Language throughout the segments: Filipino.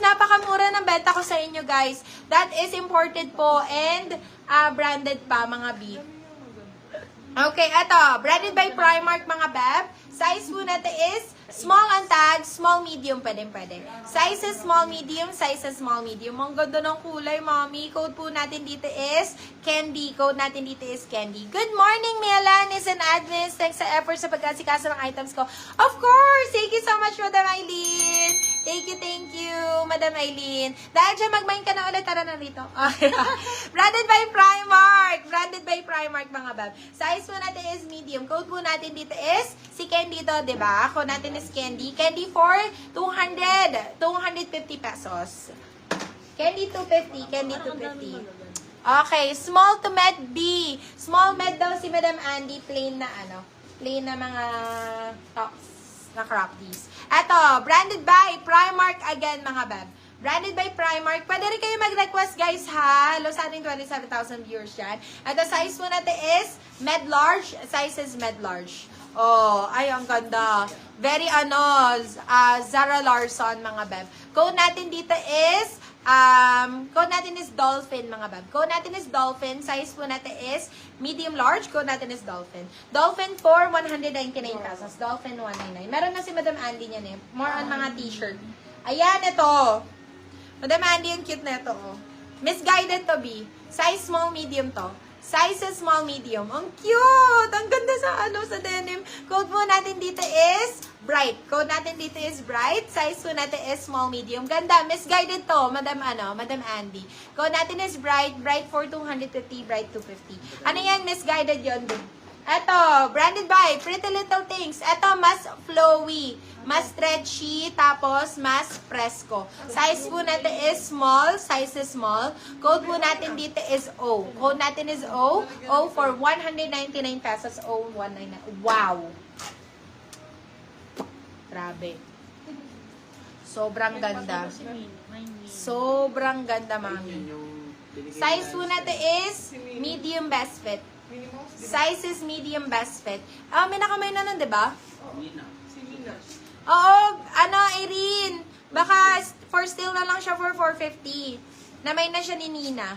napakamura ng benta ko sa inyo, guys. That is imported po and branded pa, mga B. Okay, eto. Branded by Primark, mga beb. Size po natin is small ang tag, small, medium, pwede. Sizes small, medium, sizes small, medium. Ang ganda ng kulay, mami. Code po natin dito is Candy. Code natin dito is Candy. Good morning, Melanis and admins. Thanks sa effort sa pagkasikaso ng items ko. Of course! Thank you so much, Madam Aileen. Thank you, Madam Aileen. Dahil dyan, mag-mine ka na ulit. Tara na rito. Branded by Primark. Branded by Primark, mga bab. Size po natin is medium. Code po natin dito is si Candy to, diba? Code natin is Candy. Candy for 250 pesos. Candy 250. Candy 250. Okay, small to med B. Small med daw si Madam Andy. Plain na plain na mga tops na crop tees. Eto, branded by Primark again, mga bab. Branded by Primark. Pwede rin kayo mag-request, guys, ha? Hello sa ating 27,000 viewers yan. At the size po natin is med large. Size is med large. Oh, ay, ang ganda. Very, Zara Larson, mga bab. Code natin dito is, code natin is Dolphin, mga bab. Code natin is Dolphin. Size po natin is medium large. Code natin is Dolphin. Dolphin for 199 pesos. Dolphin 199. Meron na si Madam Andy niyan eh. More on mga t-shirt. Ayan, ito. Madam Andy, yung cute na ito, oh. Misguided to be. Size small, medium to. Size is small, medium. Ang cute! Ang ganda sa denim. Code po natin dito is bright. Code natin dito is bright. Size po natin is small, medium. Ganda. Misguided to, Madam Andy. Code natin is bright. Bright for 250, bright 250. Ano yan? Misguided yun, din. Eto, branded by Pretty Little Things. Eto, mas flowy, mas stretchy, tapos mas fresco. Size po natin is small, size is small. Code po natin dito is O. Code natin is O. O for 199 pesos. O, 199. Wow! Grabe. Sobrang ganda. Sobrang ganda, mami. Size po natin is medium best fit. Size is medium best fit. May nakamay na nun, diba? Oo, Irene. Baka for still na lang siya for 450. Namay na siya ni Nina.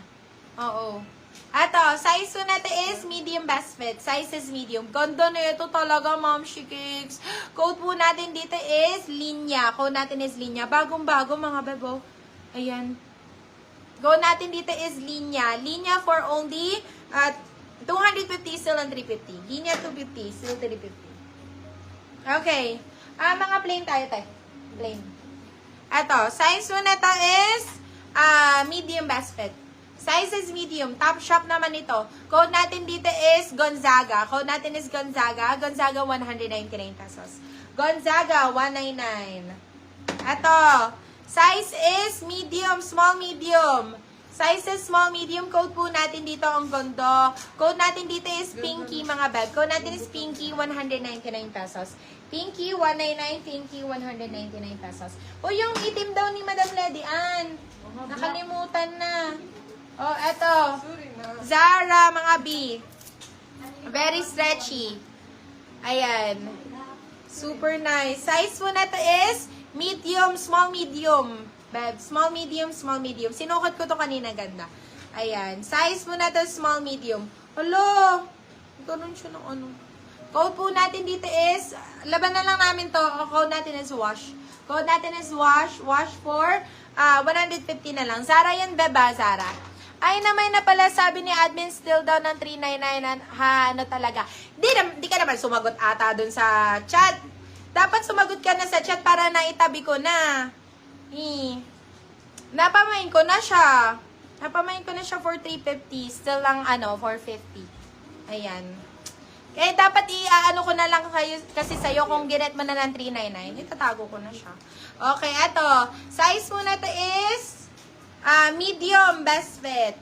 Oo. Ato, size po natin is medium best fit. Size is medium. Ganda na ito talaga, Ma'am Shikix. Code po natin dito is Linya. Code natin is Linya. Bagong-bago, mga bebo. Ayan. Code natin dito is Linya. Linya for only 250 still and 350. Linya 250, still 350. Okay. Mga plain tayo, tayo. Plain. Ito, size mo na to is medium best fit. Size is medium. Top shop naman ito. Code natin dito is Gonzaga. Code natin is Gonzaga. Gonzaga, 199 pesos. Gonzaga, 199. Ito, size is medium, small, medium. Size is small, medium. Code po natin dito ang gondo. Code natin dito is Pinky, mga bag. Code natin is Pinky, 199 pesos. Pinky, 199. Pinky, 199 pesos. O, yung itim daw ni Madam Lady Ann. Nakalimutan na. Oh, eto. Zara, mga B. Very stretchy. Ayan. Super nice. Size po natin is medium, small, medium. Beb, small, medium, small, medium. Sinukot ko to kanina, ganda. Ayan. Size po natin, small, medium. Hello! Ganoon siya ng Code po natin dito is, laban na lang namin to. Code natin is wash. Code natin is wash. Wash for 150 na lang. Zara yan, beba, Zara. Ay, naman na pala, sabi ni admin, still down ng 399. Ha, talaga. Di ka naman sumagot ata dun sa chat. Dapat sumagot ka na sa chat para naitabi ko na. Napamain ko na siya. Napamain ko na siya for 350. Still lang, 450. Ayan. Kaya dapat ko na lang kayo, kasi sa'yo kung ginet mo na ng 399, itatago ko na siya. Okay, eto. Size mo na to is medium best fit.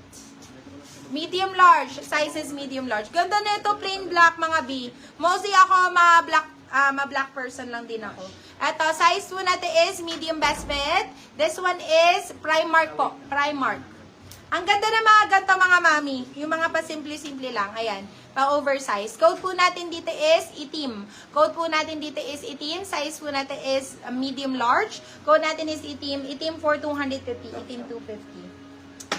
Medium large. Size is medium large. Ganda na ito, plain black, mga B. Mostly ako, ma-black person lang din ako. Ito, size po natin is medium best fit. This one is Primark po. Primark. Ang ganda ng mga ganito mga mami. Yung mga pasimple-simple lang. Ayan. Pa-oversize. Code po natin dito is itim. Code po natin dito is itim. Size po natin is medium large. Code natin is itim. Itim for 250. Itim 250.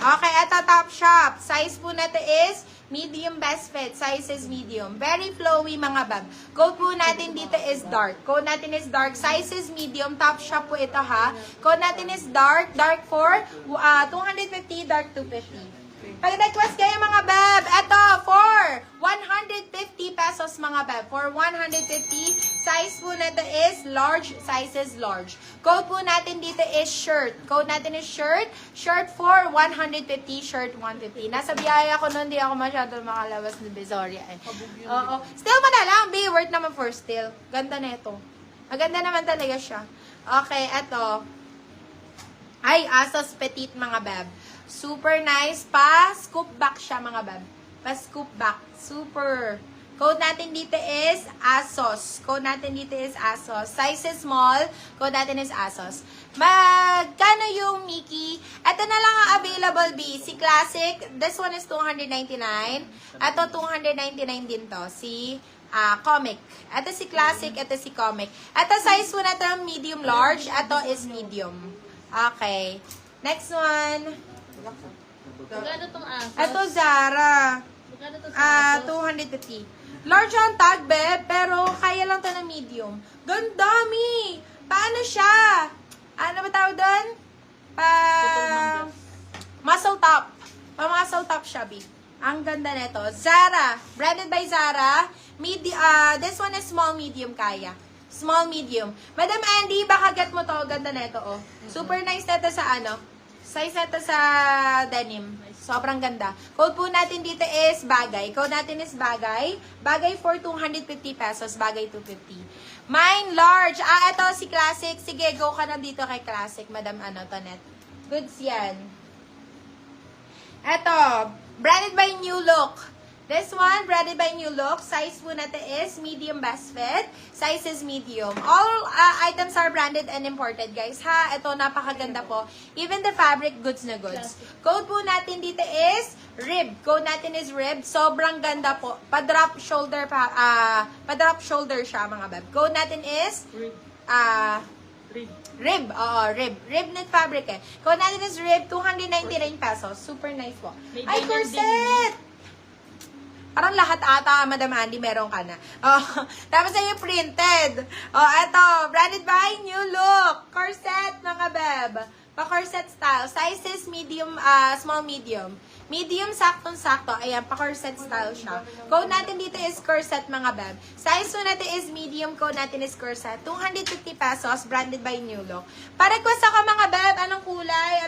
Okay, ito top shop. Size po natin is medium best fit. Size is medium. Very flowy mga bab. Code po natin dito is dark. Code natin is dark. Size is medium. Top shop po ito ha. Code natin is dark. Dark for 250. Dark 250. Pag request kayo mga bab, ito for 150 pesos mga bab. For 150, size po nito is large, size is large. Code po natin dito is shirt. Code natin is shirt. Shirt for 150, shirt 150. Nasa biyaya ko nun, di ako masyado makalabas ng Besoria. Oo. Still mo na lang, be worth naman for still. Ganda na ito. Maganda naman talaga siya. Okay, ito. Ay, Asos Petite mga bab. Super nice. Pa-scoop back siya mga bab. Pa-scoop back. Super. Code natin dito is ASOS. Code natin dito is ASOS. Size is small. Code natin is ASOS. Magkano yung Mickey? Ito na lang ang available, B. Si Classic, this one is 299. Ito 299 din to. Si Comic. Ito si Classic, ito si Comic. Ito size po na ito medium large. Ito is medium. Okay. Next one. Magkano tong aso? Ito Zara. Magkano to sa aso? 250. Large ang tag, beb, pero kaya lang to na medium. Ganda, mi! Paano siya? Ano ba tawag doon? Muscle top. Pa-muscle top siya, bi. Ang ganda nito. Zara. Branded by Zara. This one is small, medium kaya. Small, medium. Madam Andy, baka get mo to. Ganda nito, oh. Super nice nito sa ano. Size nito sa denim. Sobrang ganda. Code po natin dito is bagay. Code natin is bagay. Bagay for 250 pesos. Bagay 250. Mine large. Ito si Classic. Sige, go ka na dito kay Classic, Madam Tonet. Goods yan. Ito. Branded by New Look. This one, branded by New Look. Size po natin is medium best fit. Size is medium. All items are branded and imported, guys. Ha, ito, napakaganda po. Even the fabric, goods na goods. Code po natin dito is rib. Code natin is rib. Sobrang ganda po. Pa-drop shoulder pa-drop shoulder siya, mga bab. Code natin is rib. Oo, rib. Rib net fabric eh. Code natin is rib, 299 pesos. Super nice po. Ay, corset! Parang lahat ata, Madam Andy, meron ka na. Oh, tapos na yung printed. Oh, eto, branded by New Look. Corset, mga beb. Pa-corset style. Size is medium, small, medium. Medium, saktong-sakto. Ayan, pa-corset style siya. Code natin dito is corset, mga beb. Size po natin is medium. Code natin is corset. 250 pesos, branded by New Look. Pa-request ako, mga beb. Anong kulay?